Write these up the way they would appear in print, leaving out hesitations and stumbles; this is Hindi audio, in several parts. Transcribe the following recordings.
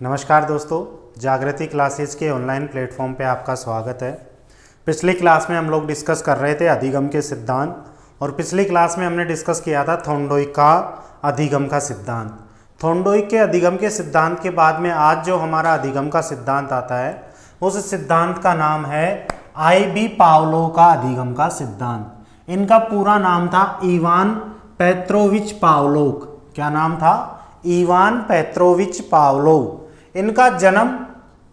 नमस्कार दोस्तों, जागृति क्लासेज के ऑनलाइन प्लेटफॉर्म पे आपका स्वागत है। पिछली क्लास में हम लोग डिस्कस कर रहे थे अधिगम के सिद्धांत, और पिछली क्लास में हमने डिस्कस किया था थॉर्नडाइक का अधिगम का सिद्धांत। थॉर्नडाइक के अधिगम के सिद्धांत के बाद में आज जो हमारा अधिगम का सिद्धांत आता है उस सिद्धांत का नाम है आई.बी. पावलोव का अधिगम का सिद्धांत। इनका पूरा नाम था इवान पेत्रोविच पावलोव। क्या नाम था? Ivan Petrovich Pavlov. इनका जन्म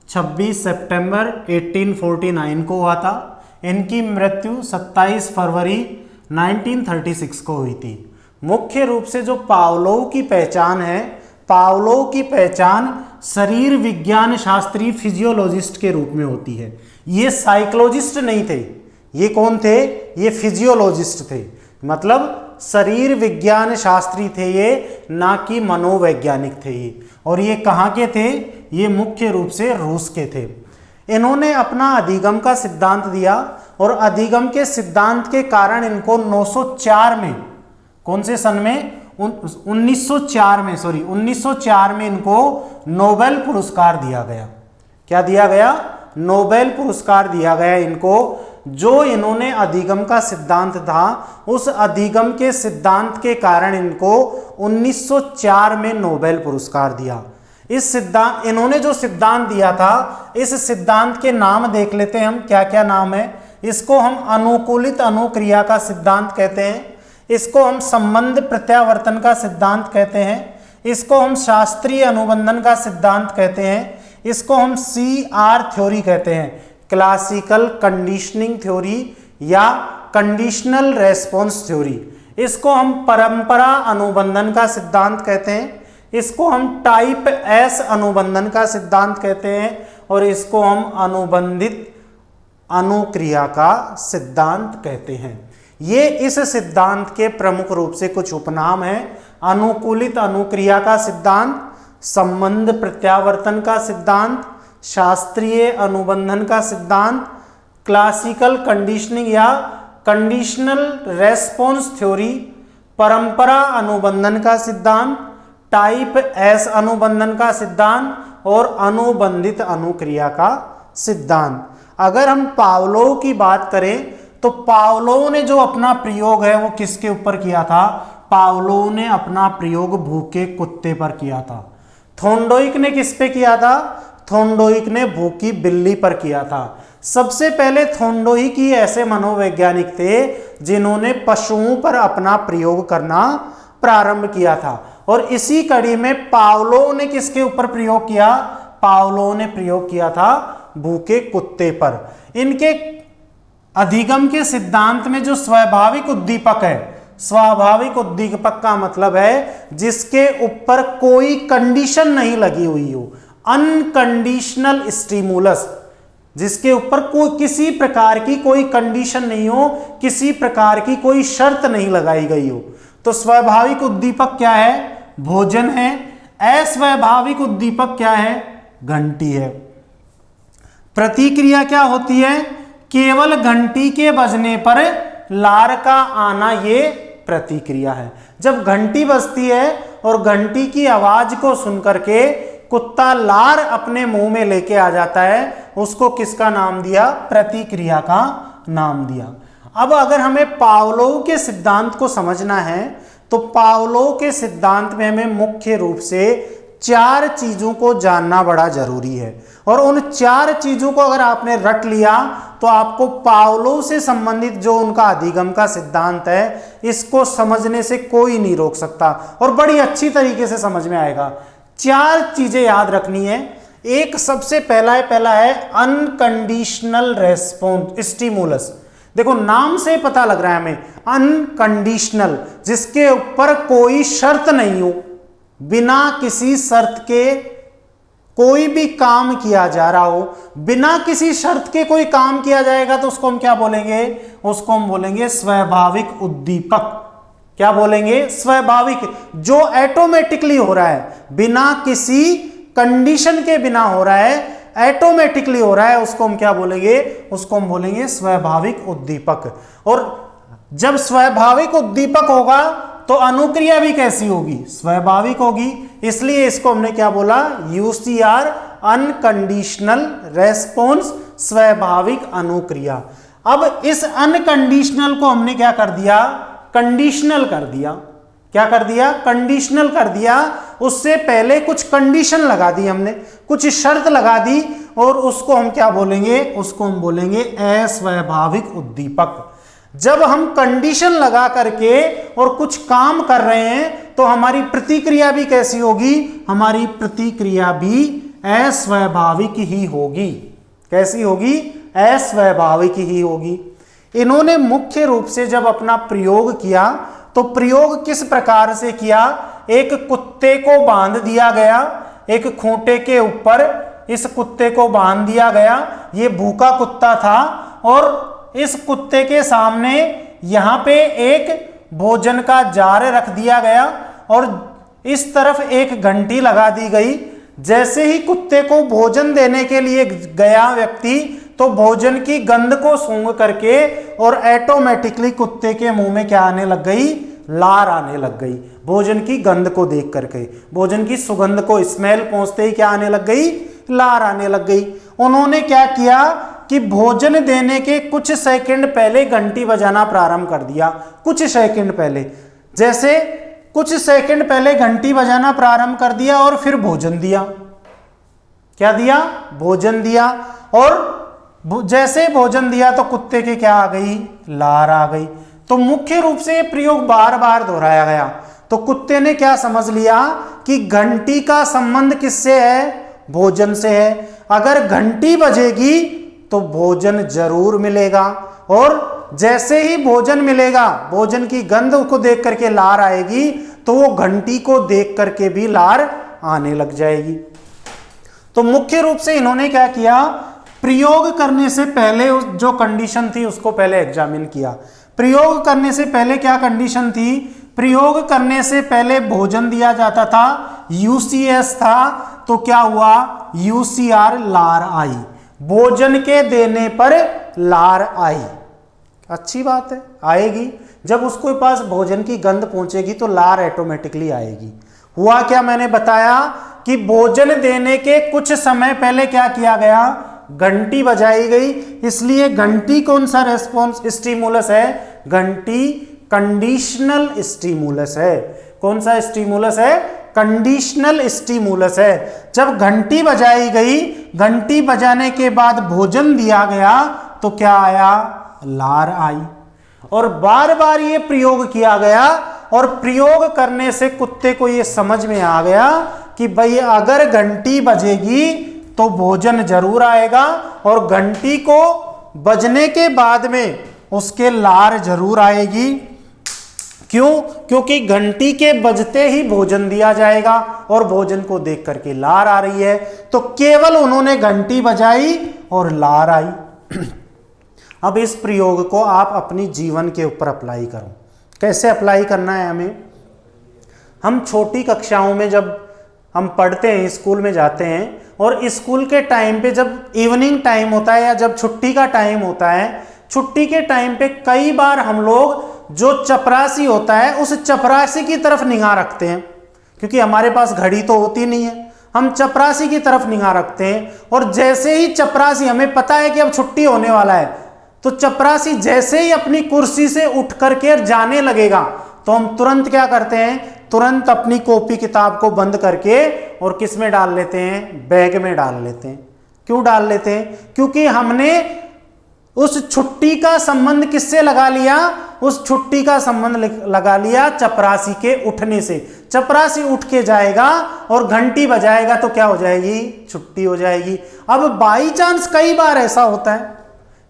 26 सितंबर 1849 को हुआ था। इनकी मृत्यु 27 फरवरी 1936 को हुई थी। मुख्य रूप से जो पावलोव की पहचान है, पावलोव की पहचान शरीर विज्ञान शास्त्री फिजियोलॉजिस्ट के रूप में होती है। ये साइकोलॉजिस्ट नहीं थे। ये कौन थे? ये फिजियोलॉजिस्ट थे, मतलब शरीर विज्ञान शास्त्री थे ये, ना कि मनोवैज्ञानिक थे ये। और ये कहाँ के थे? ये मुख्य रूप से रूस के थे। इन्होंने अपना अधिगम का सिद्धांत दिया और अधिगम के सिद्धांत के कारण इनको 1904 में, कौन से सन में? 1904 में इनको नोबेल पुरस्कार दिया गया। क्या दिया गया? नोबेल पुरस्कार दिया गया इनको। जो इन्होंने अधिगम का सिद्धांत था, उस अधिगम के सिद्धांत के कारण इनको 1904 में नोबेल पुरस्कार दिया। इस सिद्धांत, इन्होंने जो सिद्धांत दिया था, इस सिद्धांत के नाम देख लेते हैं हम, क्या क्या नाम है। इसको हम अनुकूलित अनुक्रिया का सिद्धांत कहते हैं, इसको हम संबंध प्रत्यावर्तन का सिद्धांत कहते हैं, इसको हम शास्त्रीय अनुबंधन का सिद्धांत कहते हैं, इसको हम CR थ्योरी कहते हैं, क्लासिकल कंडीशनिंग थ्योरी या कंडीशनल रेस्पॉन्स थ्योरी। इसको हम परंपरा अनुबंधन का सिद्धांत कहते हैं, इसको हम टाइप S अनुबंधन का सिद्धांत कहते हैं, और इसको हम अनुबंधित अनुक्रिया का सिद्धांत कहते हैं। ये इस सिद्धांत के प्रमुख रूप से कुछ उपनाम हैं। अनुकूलित अनुक्रिया का सिद्धांत, संबंध प्रत्यावर्तन का सिद्धांत, शास्त्रीय अनुबंधन का सिद्धांत, क्लासिकल कंडीशनिंग या कंडीशनल रेस्पॉन्स थ्योरी, परंपरा अनुबंधन का सिद्धांत, टाइप S अनुबंधन का सिद्धांत और अनुबंधित अनुक्रिया का सिद्धांत। अगर हम पावलोव की बात करें तो पावलोव ने जो अपना प्रयोग है वो किसके ऊपर किया था? पावलोव ने अपना प्रयोग भूखे कुत्ते पर किया था। थॉर्नडाइक ने किस पे किया था? थॉर्नडाइक ने भूखी बिल्ली पर किया था। सबसे पहले थॉर्नडाइक ही ऐसे मनोवैज्ञानिक थे जिन्होंने पशुओं पर अपना प्रयोग करना प्रारंभ किया था। और इसी कड़ी में पावलोव ने किसके ऊपर प्रयोग किया? पावलोव ने प्रयोग किया था भूखे कुत्ते पर। इनके अधिगम के सिद्धांत में जो स्वाभाविक उद्दीपक है, स्वाभाविक उद्दीपक का मतलब है जिसके ऊपर कोई कंडीशन नहीं लगी हुई हो, अनकंडीशनल स्टिमुलस, जिसके ऊपर कोई किसी प्रकार की कोई कंडीशन नहीं हो, किसी प्रकार की कोई शर्त नहीं लगाई गई हो। तो स्वाभाविक उद्दीपक क्या है? भोजन है। अस्वाभाविक उद्दीपक क्या है? घंटी है। प्रतिक्रिया क्या होती है? केवल घंटी के बजने पर लार का आना, ये प्रतिक्रिया है। जब घंटी बजती है और घंटी की आवाज को सुनकर के कुत्ता लार अपने मुंह में लेके आ जाता है, उसको किसका नाम दिया? प्रतिक्रिया का नाम दिया। अब अगर हमें पावलोव के सिद्धांत को समझना है तो पावलोव के सिद्धांत में हमें मुख्य रूप से 4 चीजों को जानना बड़ा जरूरी है। और उन 4 चीजों को अगर आपने रट लिया तो आपको पावलोव से संबंधित जो उनका अधिगम का सिद्धांत है, इसको समझने से कोई नहीं रोक सकता और बड़ी अच्छी तरीके से समझ में आएगा। 4 चीजें याद रखनी है। एक सबसे पहला है अनकंडीशनल रेस्पॉन्स स्टिमुलस। देखो नाम से पता लग रहा है हमें, अनकंडीशनल, जिसके ऊपर कोई शर्त नहीं हो, बिना किसी शर्त के कोई भी काम किया जा रहा हो, बिना किसी शर्त के कोई काम किया जाएगा तो उसको हम क्या बोलेंगे? उसको हम बोलेंगे स्वाभाविक उद्दीपक। क्या बोलेंगे? स्वाभाविक, जो ऑटोमेटिकली हो रहा है, बिना किसी कंडीशन के बिना हो रहा है, ऑटोमेटिकली हो रहा है, उसको हम क्या बोलेंगे? उसको हम बोलेंगे स्वाभाविक उद्दीपक। और जब स्वाभाविक उद्दीपक होगा तो अनुक्रिया भी कैसी होगी, स्वाभाविक होगी। इसलिए इसको हमने क्या बोला, यूसीआर अनकंडीशनल रेस्पॉन्स, स्वाभाविक अनुक्रिया। अब इस अनकंडीशनल को हमने क्या कर दिया, कंडीशनल कर दिया। क्या कर दिया, कंडीशनल कर दिया। उससे पहले कुछ कंडीशन लगा दी हमने, कुछ शर्त लगा दी, और उसको हम क्या बोलेंगे, उसको हम बोलेंगे अस्वाभाविक उद्दीपक। जब हम कंडीशन लगा करके और कुछ काम कर रहे हैं तो हमारी प्रतिक्रिया भी कैसी होगी, हमारी प्रतिक्रिया भी अस्वाभाविक ही होगी। कैसी होगी, अस्वाभाविक ही होगी। इन्होंने मुख्य रूप से जब अपना प्रयोग किया तो प्रयोग किस प्रकार से किया, एक कुत्ते को बांध दिया गया, एक खूंटे के ऊपर इस कुत्ते को बांध दिया गया। ये भूखा कुत्ता था और इस कुत्ते के सामने यहाँ पे एक भोजन का जार रख दिया गया और इस तरफ एक घंटी लगा दी गई। जैसे ही कुत्ते को भोजन देने के लिए गया व्यक्ति, तो भोजन की गंध को सूंघ करके और ऑटोमेटिकली कुत्ते के मुंह में क्या आने लग गई, लार आने लग गई। भोजन की गंध को देख करके, भोजन की सुगंध को स्मेल पहुंचते ही क्या आने लग गई, लार आने लग गई। उन्होंने क्या किया कि भोजन देने के कुछ सेकंड पहले घंटी बजाना प्रारंभ कर दिया। कुछ सेकंड पहले, जैसे कुछ सेकंड पहले घंटी बजाना प्रारंभ कर दिया और फिर भोजन दिया। क्या दिया, भोजन दिया। और जैसे भोजन दिया तो कुत्ते के क्या आ गई, लार आ गई। तो मुख्य रूप से ये प्रयोग बार बार दोहराया गया। तो कुत्ते ने क्या समझ लिया कि घंटी का संबंध किससे है, भोजन से है। अगर घंटी बजेगी तो भोजन जरूर मिलेगा, और जैसे ही भोजन मिलेगा, भोजन की गंध को देख करके लार आएगी, तो वो घंटी को देख करके भी लार आने लग जाएगी। तो मुख्य रूप से इन्होंने क्या किया, प्रयोग करने से पहले जो कंडीशन थी उसको पहले एग्जामिन किया। प्रयोग करने से पहले क्या कंडीशन थी, प्रयोग करने से पहले भोजन दिया जाता था, यूसीएस था, तो क्या हुआ, यूसीआर लार आई। भोजन के देने पर लार आई, अच्छी बात है, आएगी। जब उसके पास भोजन की गंध पहुंचेगी तो लार ऑटोमेटिकली आएगी। हुआ क्या, मैंने बताया कि भोजन देने के कुछ समय पहले क्या किया गया, घंटी बजाई गई। इसलिए घंटी कौन सा रेस्पॉन्स स्टिमुलस है, घंटी कंडीशनल स्टिमुलस है। कौन सा स्टिमुलस है, कंडीशनल स्टिमुलस है। जब घंटी बजाई गई, घंटी बजाने के बाद भोजन दिया गया तो क्या आया, लार आई। और बार बार ये प्रयोग किया गया, और प्रयोग करने से कुत्ते को ये समझ में आ गया कि भाई अगर घंटी बजेगी तो भोजन जरूर आएगा, और घंटी को बजने के बाद में उसके लार जरूर आएगी। क्यों, क्योंकि घंटी के बजते ही भोजन दिया जाएगा, और भोजन को देख करके लार आ रही है। तो केवल उन्होंने घंटी बजाई और लार आई। अब इस प्रयोग को आप अपनी जीवन के ऊपर अप्लाई करो। कैसे अप्लाई करना है हमें, हम छोटी कक्षाओं में जब हम पढ़ते हैं, स्कूल में जाते हैं, और स्कूल के टाइम पे जब इवनिंग टाइम होता है या जब छुट्टी का टाइम होता है, छुट्टी के टाइम पे कई बार हम लोग जो चपरासी होता है उस चपरासी की तरफ निगाह रखते हैं, क्योंकि हमारे पास घड़ी तो होती नहीं है। हम चपरासी की तरफ निगाह रखते हैं, और जैसे ही चपरासी, हमें पता है कि अब छुट्टी होने वाला है, तो चपरासी जैसे ही अपनी कुर्सी से उठ करके जाने लगेगा तो हम तुरंत क्या करते हैं, तुरंत अपनी कॉपी किताब को बंद करके और किस में डाल लेते हैं, बैग में डाल लेते हैं। क्यों डाल लेते हैं, क्योंकि हमने उस छुट्टी का संबंध किससे लगा लिया, उस छुट्टी का संबंध लगा लिया चपरासी के उठने से। चपरासी उठ के जाएगा और घंटी बजाएगा तो क्या हो जाएगी, छुट्टी हो जाएगी। अब बाई चांस कई बार ऐसा होता है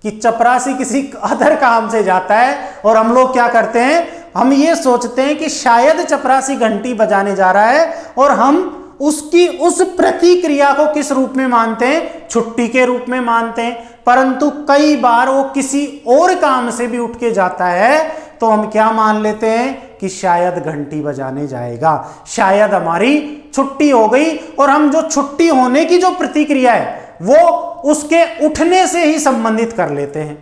कि चपरासी किसी अदर काम से जाता है और हम लोग क्या करते हैं, हम ये सोचते हैं कि शायद चपरासी घंटी बजाने जा रहा है, और हम उसकी उस प्रतिक्रिया को किस रूप में मानते हैं, छुट्टी के रूप में मानते हैं। परंतु कई बार वो किसी और काम से भी उठ के जाता है तो हम क्या मान लेते हैं कि शायद घंटी बजाने जाएगा, शायद हमारी छुट्टी हो गई। और हम जो छुट्टी होने की जो प्रतिक्रिया है वो उसके उठने से ही संबंधित कर लेते हैं।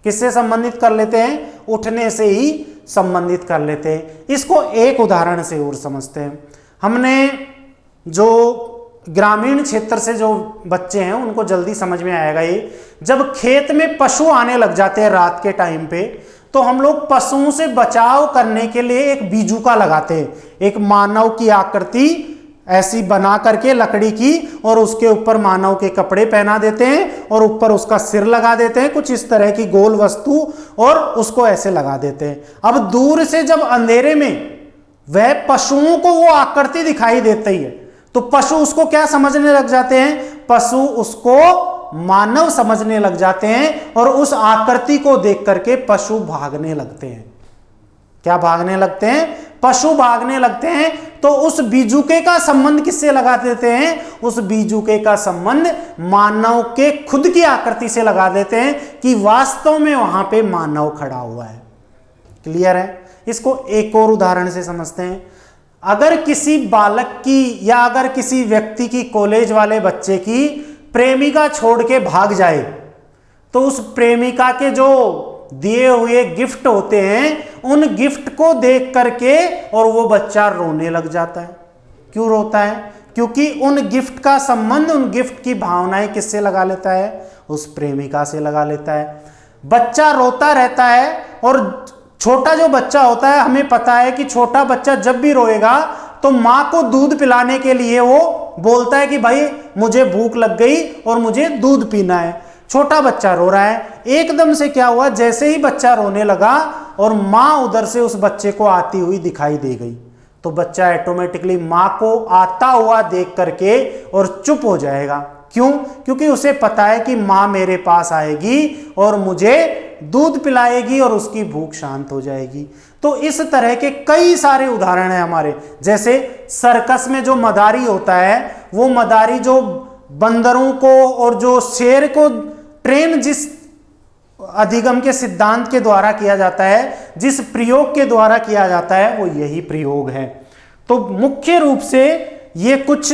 किससे संबंधित कर लेते हैं, उठने से ही संबंधित कर लेते हैं। इसको एक उदाहरण से और समझते हैं। हमने जो ग्रामीण क्षेत्र से जो बच्चे हैं उनको जल्दी समझ में आएगा ये, जब खेत में पशु आने लग जाते हैं रात के टाइम पे, तो हम लोग पशुओं से बचाव करने के लिए एक बीजुका लगाते हैं, एक मानव की आकृति ऐसी बना करके लकड़ी की, और उसके ऊपर मानव के कपड़े पहना देते हैं और ऊपर उसका सिर लगा देते हैं, कुछ इस तरह की गोल वस्तु, और उसको ऐसे लगा देते हैं। अब दूर से जब अंधेरे में वह पशुओं को वो आकृति दिखाई देती है तो पशु उसको क्या समझने लग जाते हैं, पशु उसको मानव समझने लग जाते हैं, और उस आकृति को देख करके पशु भागने लगते हैं। क्या भागने लगते हैं? पशु भागने लगते हैं। तो उस बीजुके का संबंध किससे लगा देते हैं? उस बीजुके का संबंध मानव के खुद की आकृति से लगा देते हैं कि वास्तव में वहां पे मानव खड़ा हुआ है। क्लियर है? इसको एक और उदाहरण से समझते हैं। अगर किसी बालक की या अगर किसी व्यक्ति की, कॉलेज वाले बच्चे की प्रेमिका छोड़ के भाग जाए, तो उस प्रेमिका के जो दिए हुए गिफ्ट होते हैं उन गिफ्ट को देख करके और वो बच्चा रोने लग जाता है। क्यों रोता है? क्योंकि उन गिफ्ट का संबंध, उन गिफ्ट की भावनाएं किससे लगा लेता है? उस प्रेमिका से लगा लेता है। बच्चा रोता रहता है, और छोटा जो बच्चा होता है, हमें पता है कि छोटा बच्चा जब भी रोएगा तो माँ को दूध पिलाने के लिए वो बोलता है कि भाई मुझे भूख लग गई और मुझे दूध पीना है। छोटा बच्चा रो रहा है, एकदम से क्या हुआ, जैसे ही बच्चा रोने लगा और माँ उधर से उस बच्चे को आती हुई दिखाई दे गई, तो बच्चा ऑटोमेटिकली माँ को आता हुआ देख करके और चुप हो जाएगा। क्यों? क्योंकि उसे पता है कि माँ मेरे पास आएगी और मुझे दूध पिलाएगी और उसकी भूख शांत हो जाएगी। तो इस तरह के कई सारे उदाहरण हैं हमारे। जैसे सर्कस में जो मदारी होता है, वो मदारी जो बंदरों को और जो शेर को ट्रेन जिस अधिगम के सिद्धांत के द्वारा किया जाता है, जिस प्रयोग के द्वारा किया जाता है, वो यही प्रयोग है। तो मुख्य रूप से ये कुछ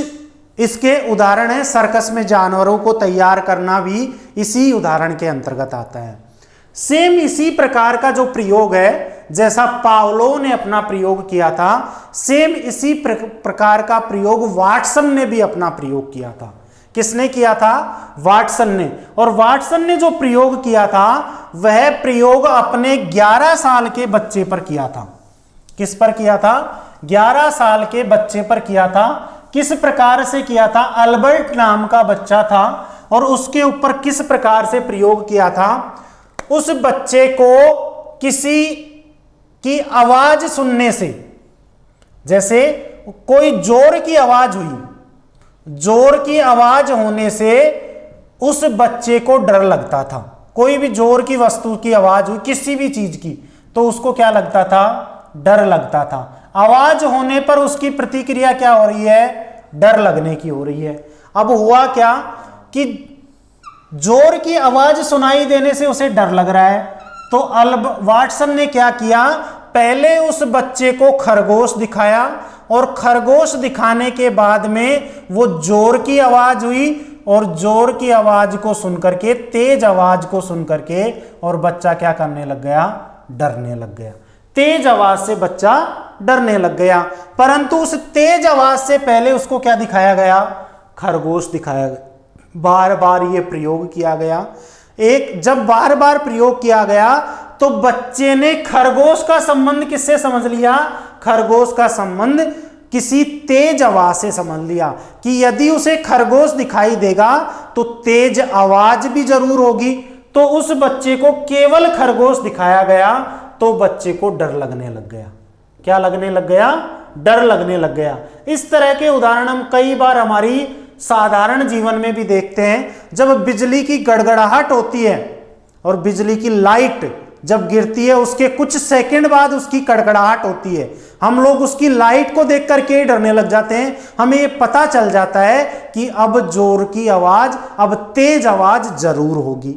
इसके उदाहरण है। सर्कस में जानवरों को तैयार करना भी इसी उदाहरण के अंतर्गत आता है। सेम इसी प्रकार का जो प्रयोग है, जैसा पावलोव ने अपना प्रयोग किया था, सेम इसी प्रकार का प्रयोग वाटसन ने भी अपना प्रयोग किया था। किसने किया था? वाटसन ने। और वाटसन ने जो प्रयोग किया था वह प्रयोग अपने 11 साल के बच्चे पर किया था। किस पर किया था? 11 साल के बच्चे पर किया था। किस प्रकार से किया था? अल्बर्ट नाम का बच्चा था और उसके ऊपर किस प्रकार से प्रयोग किया था? उस बच्चे को किसी की आवाज सुनने से, जैसे कोई जोर की आवाज हुई, जोर की आवाज होने से उस बच्चे को डर लगता था। कोई भी जोर की वस्तु की आवाज हुई, किसी भी चीज की, तो उसको क्या लगता था? डर लगता था। आवाज होने पर उसकी प्रतिक्रिया क्या हो रही है? डर लगने की हो रही है। अब हुआ क्या कि जोर की आवाज सुनाई देने से उसे डर लग रहा है, तो वाटसन ने क्या किया? पहले उस बच्चे को खरगोश दिखाया और खरगोश दिखाने के बाद में वो जोर की आवाज हुई और जोर की आवाज को सुनकर के, तेज आवाज को सुनकर के, और बच्चा क्या करने लग गया? डरने लग गया। तेज आवाज से बच्चा डरने लग गया। परंतु उस तेज आवाज से पहले उसको क्या दिखाया गया? खरगोश दिखाया गया। बार बार ये प्रयोग किया गया। जब बार बार प्रयोग किया गया तो बच्चे ने खरगोश का संबंध किससे समझ लिया? खरगोश का संबंध किसी तेज आवाज से समझ लिया कि यदि उसे खरगोश दिखाई देगा तो तेज आवाज भी जरूर होगी। तो उस बच्चे को केवल खरगोश दिखाया गया तो बच्चे को डर लगने लग गया। क्या लगने लग गया? डर लगने लग गया। इस तरह के उदाहरण हम कई बार हमारी साधारण जीवन में भी देखते हैं। जब बिजली की गड़गड़ाहट होती है और बिजली की लाइट जब गिरती है, उसके कुछ सेकंड बाद उसकी कड़कड़ाहट होती है, हम लोग उसकी लाइट को देख करके डरने लग जाते हैं। हमें ये पता चल जाता है कि अब जोर की आवाज, अब तेज आवाज जरूर होगी।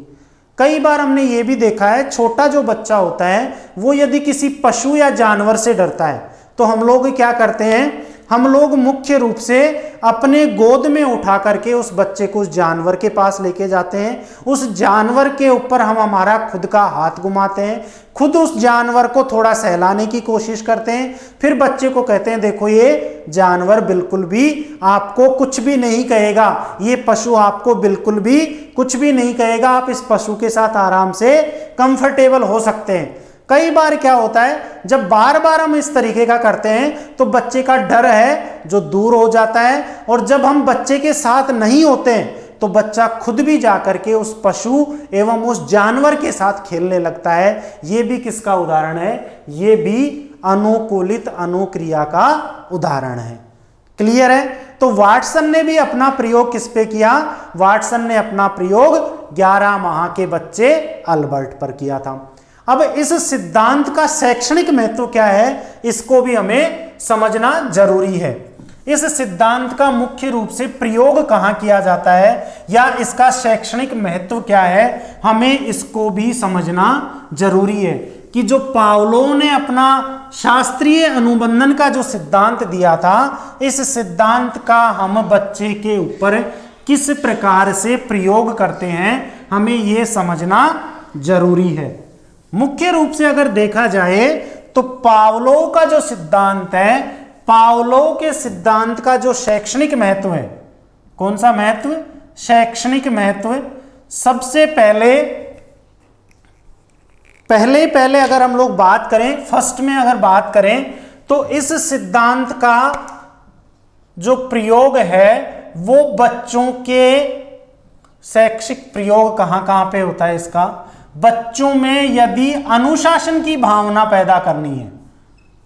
कई बार हमने ये भी देखा है, छोटा जो बच्चा होता है वो यदि किसी पशु या जानवर से डरता है तो हम लोग क्या करते हैं? हम लोग मुख्य रूप से अपने गोद में उठा करके उस बच्चे को उस जानवर के पास लेके जाते हैं, उस जानवर के ऊपर हम हमारा खुद का हाथ घुमाते हैं, खुद उस जानवर को थोड़ा सहलाने की कोशिश करते हैं, फिर बच्चे को कहते हैं देखो ये जानवर बिल्कुल भी आपको कुछ भी नहीं कहेगा, ये पशु आपको बिल्कुल भी कुछ भी नहीं कहेगा, आप इस पशु के साथ आराम से कंफर्टेबल हो सकते हैं। कई बार क्या होता है, जब बार बार हम इस तरीके का करते हैं तो बच्चे का डर है जो दूर हो जाता है, और जब हम बच्चे के साथ नहीं होते हैं तो बच्चा खुद भी जाकर के उस पशु एवं उस जानवर के साथ खेलने लगता है। ये भी किसका उदाहरण है? ये भी अनुकूलित अनुक्रिया का उदाहरण है। क्लियर है? तो वाटसन ने भी अपना प्रयोग किस पे किया? वाटसन ने अपना प्रयोग 11 माह के बच्चे अल्बर्ट पर किया था। अब इस सिद्धांत का शैक्षणिक महत्व क्या है, इसको भी हमें समझना जरूरी है। इस सिद्धांत का मुख्य रूप से प्रयोग कहां किया जाता है या इसका शैक्षणिक महत्व क्या है, हमें इसको भी समझना जरूरी है कि जो पावलोव ने अपना शास्त्रीय अनुबंधन का जो सिद्धांत दिया था, इस सिद्धांत का हम बच्चे के ऊपर किस प्रकार से प्रयोग करते हैं, हमें यह समझना जरूरी है। मुख्य रूप से अगर देखा जाए तो पावलोव का जो सिद्धांत है, पावलोव के सिद्धांत का जो शैक्षणिक महत्व है, कौन सा महत्व? शैक्षणिक महत्व। सबसे पहले अगर हम लोग बात करें, फर्स्ट में अगर बात करें तो इस सिद्धांत का जो प्रयोग है वो बच्चों के शैक्षिक प्रयोग कहां पे होता है इसका? बच्चों में यदि अनुशासन की भावना पैदा करनी है,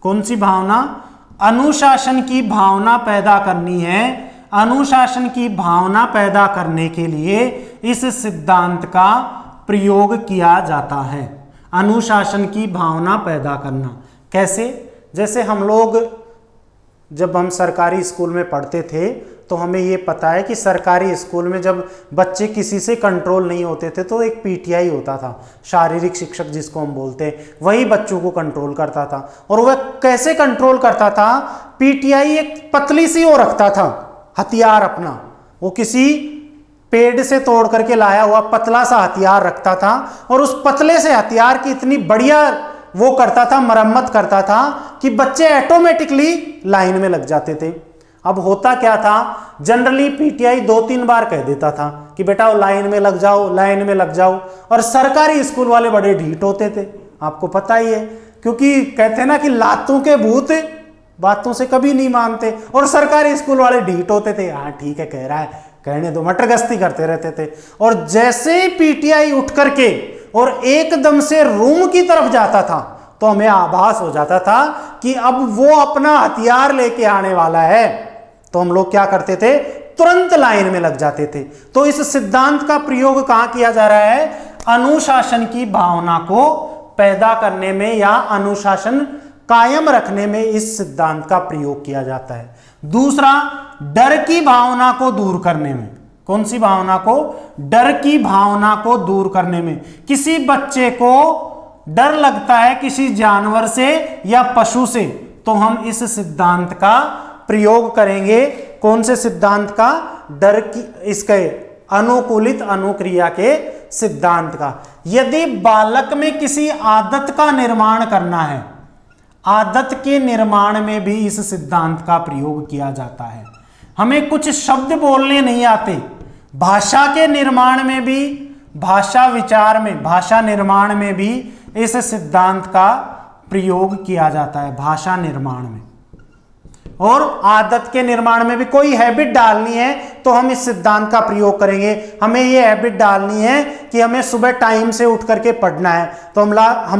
कौन सी भावना? अनुशासन की भावना पैदा करनी है। अनुशासन की भावना पैदा करने के लिए इस सिद्धांत का प्रयोग किया जाता है। अनुशासन की भावना पैदा करना कैसे? जैसे हम लोग जब हम सरकारी स्कूल में पढ़ते थे तो हमें ये पता है कि सरकारी स्कूल में जब बच्चे किसी से कंट्रोल नहीं होते थे तो एक पीटीआई होता था, शारीरिक शिक्षक जिसको हम बोलते हैं, वही बच्चों को कंट्रोल करता था। और वह कैसे कंट्रोल करता था? पीटीआई एक पतली सी वो रखता था हथियार अपना, वो किसी पेड़ से तोड़ करके लाया हुआ पतला सा हथियार रखता था, और उस पतले से हथियार की इतनी बढ़िया वो करता था, मरम्मत करता था कि बच्चे ऑटोमेटिकली लाइन में लग जाते थे। अब होता क्या था, जनरली पीटीआई 2-3 बार कह देता था कि बेटा वो लाइन में लग जाओ, लाइन में लग जाओ, और सरकारी स्कूल वाले बड़े ढीठ होते थे, आपको पता ही है, क्योंकि कहते हैं ना कि लातों के भूत बातों से कभी नहीं मानते, और सरकारी स्कूल वाले ढीठ होते थे, हाँ ठीक है कह रहा है, कहने दो, मटरगस्ती करते रहते थे। और जैसे ही पीटीआई उठ करके और एकदम से रूम की तरफ जाता था तो हमें आभास हो जाता था कि अब वो अपना हथियार लेके आने वाला है, तो हम लोग क्या करते थे? तुरंत लाइन में लग जाते थे। तो इस सिद्धांत का प्रयोग कहां किया जा रहा है? अनुशासन की भावना को पैदा करने में या अनुशासन कायम रखने में इस सिद्धांत का प्रयोग किया जाता है। दूसरा, डर की भावना को दूर करने में। कौन सी भावना को? डर की भावना को दूर करने में। किसी बच्चे को डर लगता है किसी जानवर से या पशु से, तो हम इस सिद्धांत का प्रयोग करेंगे। कौन से सिद्धांत का? डर की, इसके अनुकूलित अनुक्रिया के सिद्धांत का। यदि बालक में किसी आदत का निर्माण करना है, आदत के निर्माण में भी इस सिद्धांत का प्रयोग किया जाता है। हमें कुछ शब्द बोलने नहीं आते, भाषा के निर्माण में भी, भाषा विचार में, भाषा निर्माण में भी इस सिद्धांत का प्रयोग किया जाता है, भाषा निर्माण में। और आदत के निर्माण में भी कोई हैबिट डालनी है तो हम इस सिद्धांत का प्रयोग करेंगे। हमें ये हैबिट डालनी है कि हमें सुबह टाइम से उठ करके पढ़ना है, तो हम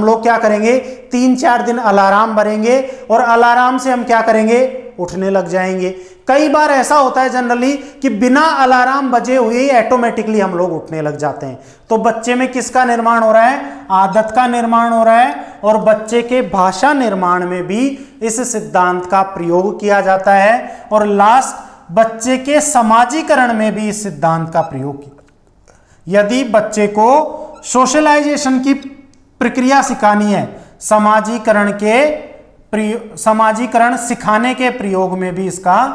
लोग क्या करेंगे? 3-4 दिन अलार्म भरेंगे और अलार्म से हम क्या करेंगे? उठने लग जाएंगे। कई बार ऐसा होता है जनरली कि बिना अलार्म बजे हुए ही ऑटोमेटिकली हम लोग उठने लग जाते हैं। तो बच्चे में किसका निर्माण हो रहा है? आदत का निर्माण हो रहा है। और बच्चे के भाषा निर्माण में भी इस सिद्धांत का प्रयोग किया जाता है। और लास्ट, बच्चे के समाजीकरण में भी इस सिद्धांत का प्रयोग किया। यदि बच्चे को सोशलाइजेशन की प्रक्रिया सिखानी है, समाजीकरण के समाजीकरण सिखाने के प्रयोग में भी इसका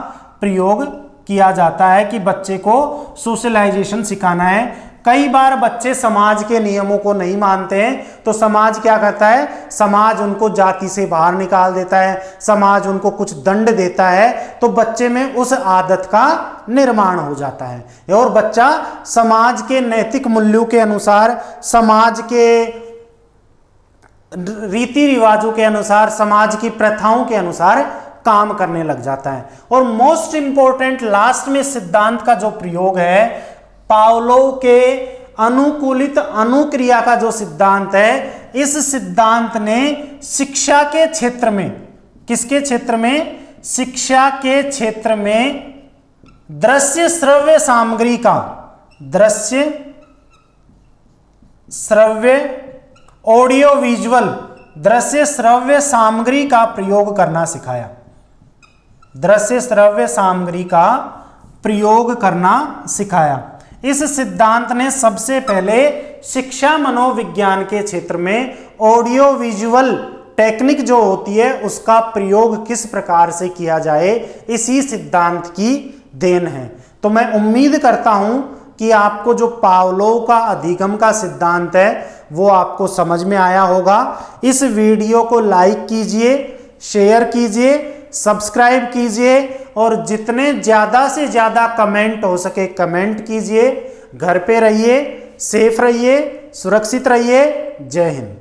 प्रयोग किया जाता है कि बच्चे को सोशलाइजेशन सिखाना है। कई बार बच्चे समाज के नियमों को नहीं मानते हैं तो समाज क्या करता है, समाज उनको जाति से बाहर निकाल देता है, समाज उनको कुछ दंड देता है, तो बच्चे में उस आदत का निर्माण हो जाता है और बच्चा समाज के नैतिक मूल्यों के अनुसार, समाज के रीति रिवाजों के अनुसार, समाज की प्रथाओं के अनुसार काम करने लग जाता है। और मोस्ट इंपॉर्टेंट लास्ट में सिद्धांत का जो प्रयोग है, पावलोव के अनुकूलित अनुक्रिया का जो सिद्धांत है, इस सिद्धांत ने शिक्षा के क्षेत्र में, किसके क्षेत्र में, शिक्षा के क्षेत्र में दृश्य श्रव्य सामग्री का, दृश्य श्रव्य ऑडियो विजुअल, दृश्य श्रव्य सामग्री का प्रयोग करना सिखाया। दृश्य श्रव्य सामग्री का प्रयोग करना सिखाया। इस सिद्धांत ने सबसे पहले शिक्षा मनोविज्ञान के क्षेत्र में ऑडियो विजुअल टेक्निक जो होती है उसका प्रयोग किस प्रकार से किया जाए, इसी सिद्धांत की देन है। तो मैं उम्मीद करता हूं कि आपको जो पावलोव का अधिगम का सिद्धांत है वो आपको समझ में आया होगा। इस वीडियो को लाइक कीजिए, शेयर कीजिए, सब्सक्राइब कीजिए और जितने ज़्यादा से ज़्यादा कमेंट हो सके कमेंट कीजिए। घर पे रहिए, सेफ रहिए, सुरक्षित रहिए। जय हिंद।